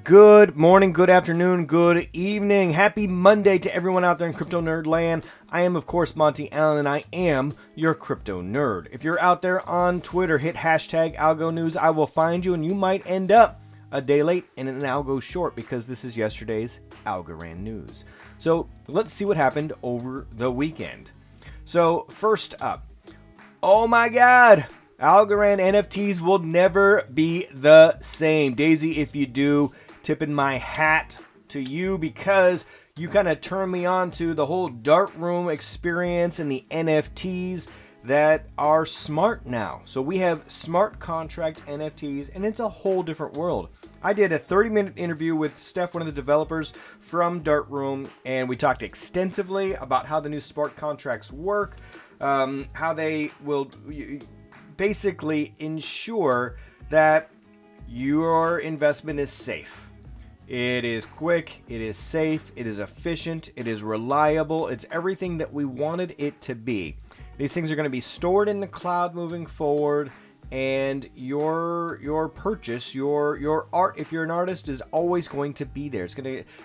Good morning, good afternoon, good evening. Happy Monday to everyone out there in crypto nerd land. I am, of course, Monty Allen, and I am your crypto nerd. If you're out there on Twitter, hit hashtag AlgoNews. I will find you, and you might end up a day late and an algo short because this is yesterday's Algorand news. So let's see what happened over the weekend. So first up, oh my God, Algorand NFTs will never be the same. Daisy, if you do, tipping my hat to you because you kind of turned me on to the whole dark room experience and the NFTs that are smart now. So we have smart contract NFTs, and it's a whole different world. I did a 30-minute interview with Steph, one of the developers from Darkroom, and we talked extensively about how the new smart contracts work, how they will basically ensure that your investment is safe. It is quick, it is safe, it is efficient, it is reliable. It's everything that we wanted it to be. These things are going to be stored in the cloud moving forward, and your purchase, your art, if you're an artist, is always going to be there.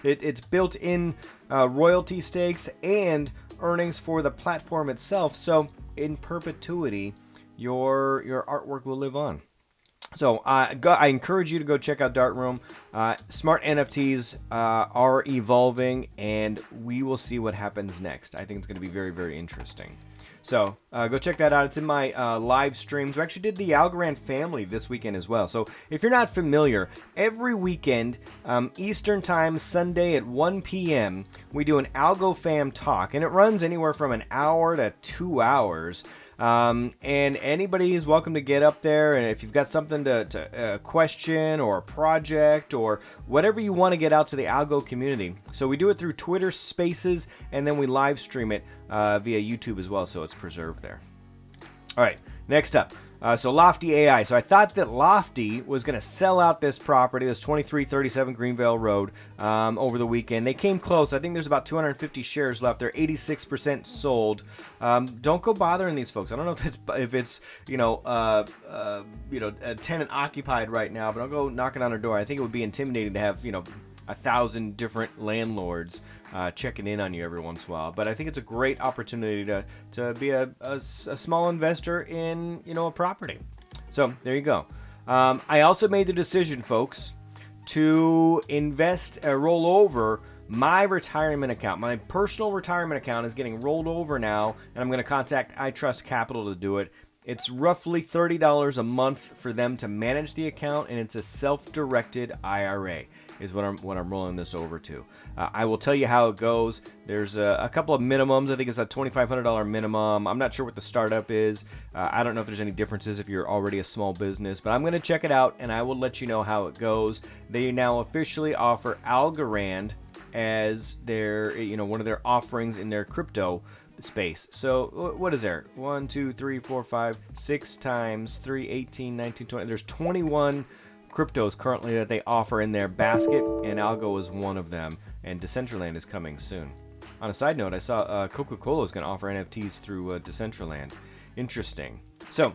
It's built in royalty stakes and earnings for the platform itself. So in perpetuity, your artwork will live on. So I encourage you to go check out Darkroom. Smart NFTs are evolving, and we will see what happens next. I think it's going to be very, very interesting. So go check that out. It's in my live streams. We actually did the Algorand family this weekend as well. So if you're not familiar, every weekend, Eastern Time, Sunday at 1 p.m., we do an Algo Fam talk, and it runs anywhere from an hour to 2 hours. And anybody is welcome to get up there, and if you've got something to question or a project or whatever you want to get out to the Algo community. So we do it through Twitter Spaces, and then we live stream it via YouTube as well, so it's preserved there. All right, next up. So Lofty AI. So I thought that Lofty was going to sell out this property, this 2337 Greenvale Road, over the weekend. They came close. I think there's about 250 shares left. They're 86% sold. Don't go bothering these folks. I don't know if it's a tenant occupied right now, but don't go knocking on their door. I think it would be intimidating to have 1,000 different landlords checking in on you every once in a while. But I think it's a great opportunity to be a small investor in a property. So there you go. I also made the decision, folks, to roll over my retirement account. My personal retirement account is getting rolled over now, and I'm going to contact iTrust Capital to do it. It's roughly $30 a month for them to manage the account, and it's a self-directed IRA is what I'm rolling this over to. I will tell you how it goes. There's a couple of minimums. I think it's a $2,500 minimum. I'm not sure what the startup is. I don't know if there's any differences if you're already a small business, but I'm going to check it out, and I will let you know how it goes. They now officially offer Algorand as their, one of their offerings in their crypto space. So what is there? 1, 2, 3, 4, 5, 6 times 3, 18, 19, 20. There's 21 cryptos currently that they offer in their basket, and Algo is one of them, and Decentraland is coming soon. On a side note, I saw Coca-Cola is going to offer NFTs through Decentraland. Interesting. So,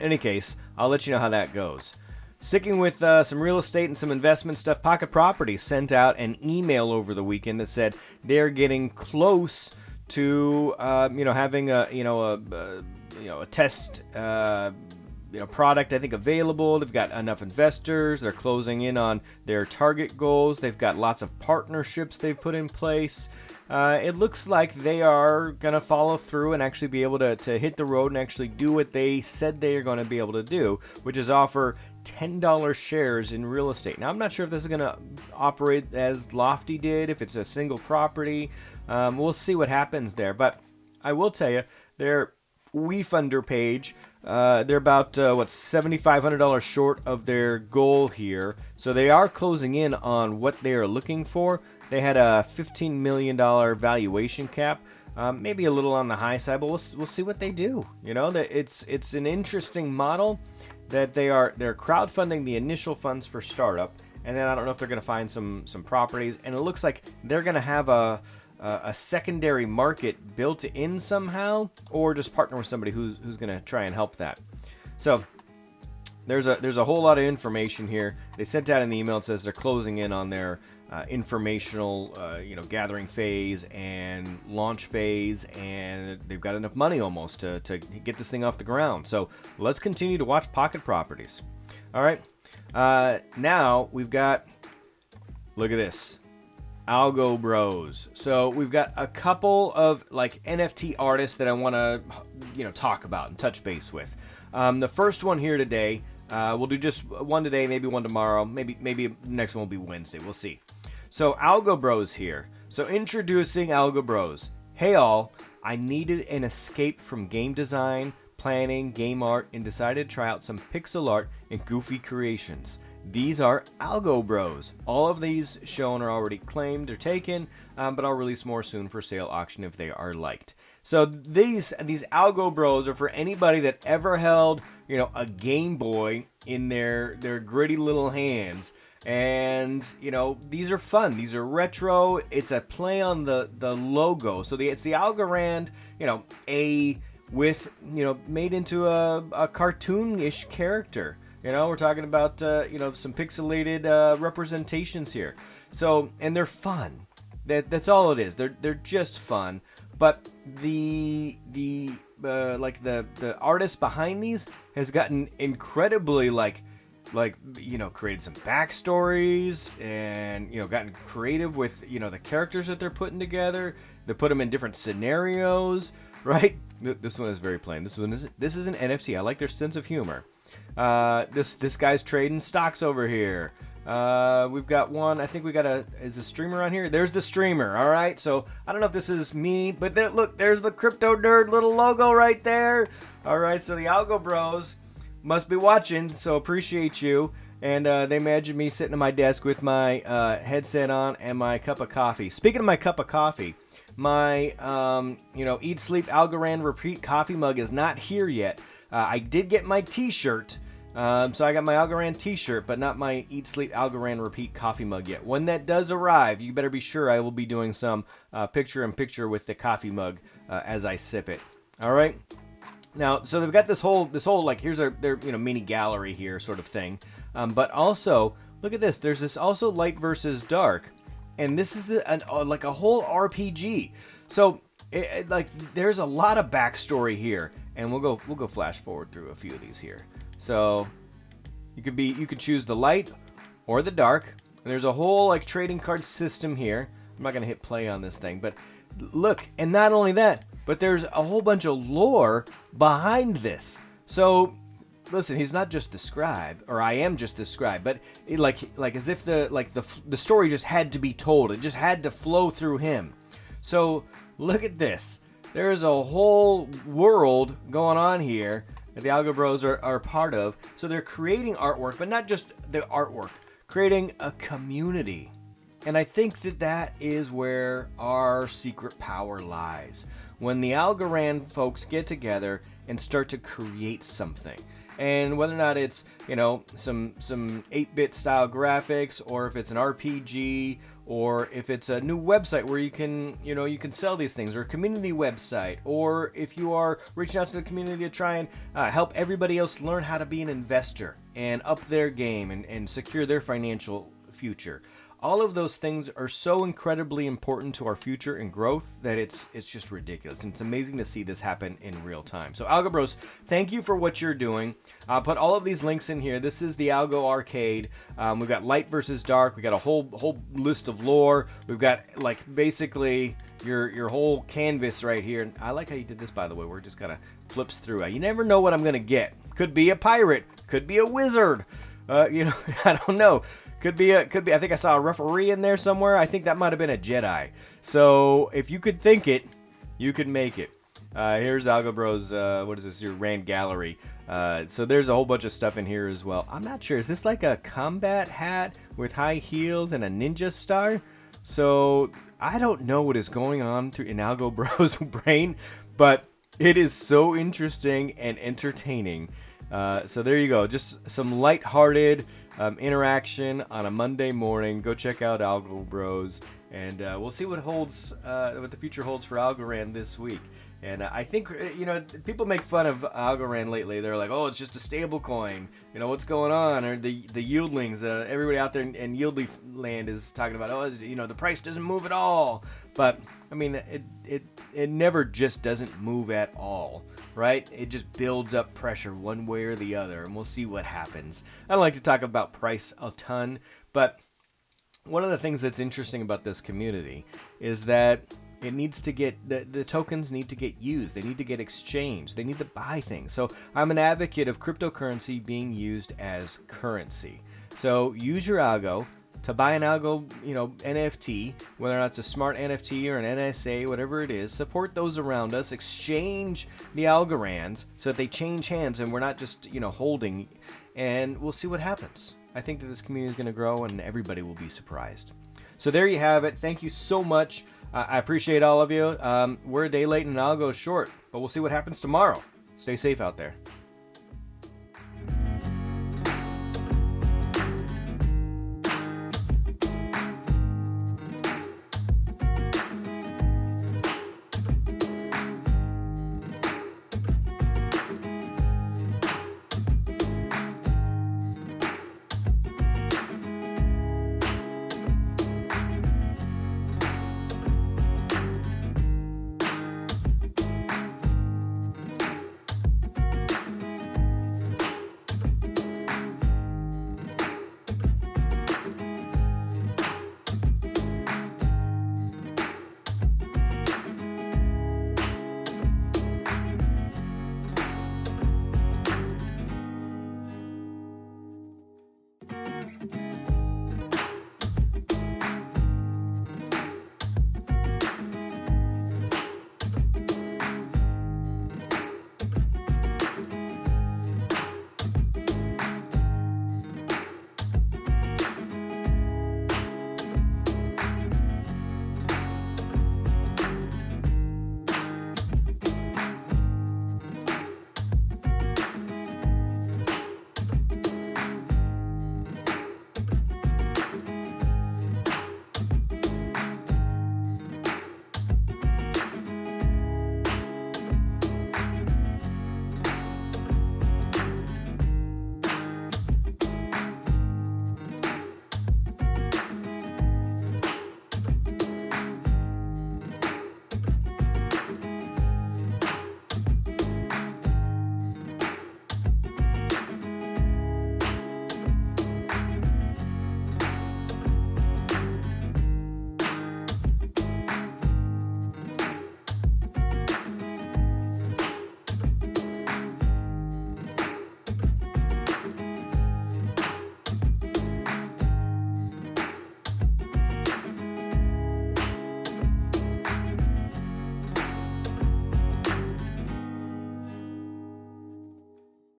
in any case, I'll let you know how that goes. Sticking with some real estate and some investment stuff, Pocket Properties sent out an email over the weekend that said they're getting close to having a test product, I think, available. They've got enough investors. They're closing in on their target goals. They've got lots of partnerships they've put in place. It looks like they are going to follow through and actually be able to hit the road and actually do what they said they are going to be able to do, which is offer $10 shares in real estate. Now, I'm not sure if this is going to operate as Lofty did, if it's a single property. We'll see what happens there. But I will tell you, their WeFunder page, they're about $7,500 short of their goal here. So they are closing in on what they are looking for. They had a $15 million valuation cap. Maybe a little on the high side, but we'll see what they do. It's an interesting model that they're crowdfunding the initial funds for startup, and then I don't know if they're going to find some properties, and it looks like they're going to have a secondary market built in somehow, or just partner with somebody who's going to try and help that. So there's a whole lot of information here. They sent out an email that says they're closing in on their informational, gathering phase and launch phase, and they've got enough money almost to get this thing off the ground. So let's continue to watch Pocket Properties. All right, now we've got, look at this, AlgoBros. So we've got a couple of like NFT artists that I want to talk about and touch base with. The first one here today, we'll do just one today, maybe one tomorrow, maybe the next one will be Wednesday. We'll see. So AlgoBros here. So introducing AlgoBros. Hey all, I needed an escape from game design, planning, game art, and decided to try out some pixel art and goofy creations. These are AlgoBros. All of these shown are already claimed or taken, but I'll release more soon for sale auction if they are liked. So these AlgoBros are for anybody that ever held, a Game Boy in their gritty little hands. And, these are fun. These are retro. It's a play on the logo. So it's the Algorand, made into a cartoonish character. We're talking about, some pixelated representations here. So, and they're fun. That's all it is. They're just fun. But the artist behind these has gotten incredibly created some backstories and, gotten creative with, the characters that they're putting together. They put them in different scenarios, right? This one is very plain. This is an NFT. I like their sense of humor. This guy's trading stocks over here. We've got one. I think we got is a streamer on here. There's the streamer. All right. So I don't know if this is me, but look, there's the crypto nerd little logo right there. All right. So the AlgoBros must be watching. So appreciate you. And they imagine me sitting at my desk with my headset on and my cup of coffee. Speaking of my cup of coffee, my Eat Sleep Algorand Repeat coffee mug is not here yet. I did get my T-shirt. So I got my Algorand T-shirt, but not my Eat Sleep Algorand Repeat coffee mug yet. When that does arrive, you better be sure I will be doing some picture-in-picture with the coffee mug as I sip it. All right. Now, so they've got this whole like here's their mini gallery here sort of thing, but also look at this. There's this also light versus dark, and this is like a whole RPG. So there's a lot of backstory here, and we'll go flash forward through a few of these here. So you could choose the light or the dark. And there's a whole like trading card system here. I'm not gonna hit play on this thing, but look, and not only that, but there's a whole bunch of lore behind this. So listen, he's not just the scribe, or I am just the scribe, but like as if the story just had to be told. It just had to flow through him. So look at this. There's a whole world going on here that the AlgoBros are part of. So they're creating artwork, but not just the artwork, creating a community. And I think that is where our secret power lies. When the Algorand folks get together and start to create something. And whether or not it's, some 8-bit style graphics, or if it's an RPG, or if it's a new website where you can sell these things, or a community website, or if you are reaching out to the community to try and help everybody else learn how to be an investor and up their game and secure their financial future. All of those things are so incredibly important to our future and growth that it's just ridiculous. And it's amazing to see this happen in real time. So AlgoBros, thank you for what you're doing. I'll put all of these links in here. This is the Algo Arcade. We've got light versus dark. We got a whole list of lore. We've got like basically your whole canvas right here. And I like how you did this, by the way, where it just kind of flips through. You never know what I'm gonna get. Could be a pirate. Could be a wizard. I don't know. Could be. I think I saw a referee in there somewhere. I think that might have been a Jedi. So if you could think it, you could make it. Here's AlgoBros. What is this? Your Rand Gallery. So there's a whole bunch of stuff in here as well. I'm not sure. Is this like a combat hat with high heels and a ninja star? So I don't know what is going on in AlgoBros' brain, but it is so interesting and entertaining. So there you go. Just some lighthearted interaction on a Monday morning. Go check out AlgoBros, and we'll see what the future holds for Algorand this week. And I think, people make fun of Algorand lately. They're like, oh, it's just a stable coin. What's going on? Or the yieldlings, everybody out there in Yieldly land is talking about, oh, the price doesn't move at all. But, I mean, it never just doesn't move at all, right? It just builds up pressure one way or the other, and we'll see what happens. I don't like to talk about price a ton, but one of the things that's interesting about this community is that it needs to get, the tokens need to get used. They need to get exchanged. They need to buy things. So I'm an advocate of cryptocurrency being used as currency. So use your algo to buy an algo, NFT, whether or not it's a smart NFT or an NSA, whatever it is. Support those around us. Exchange the Algorands so that they change hands and we're not just, holding. And we'll see what happens. I think that this community is going to grow and everybody will be surprised. So there you have it. Thank you so much. I appreciate all of you. We're a day late and Algo short, but we'll see what happens tomorrow. Stay safe out there.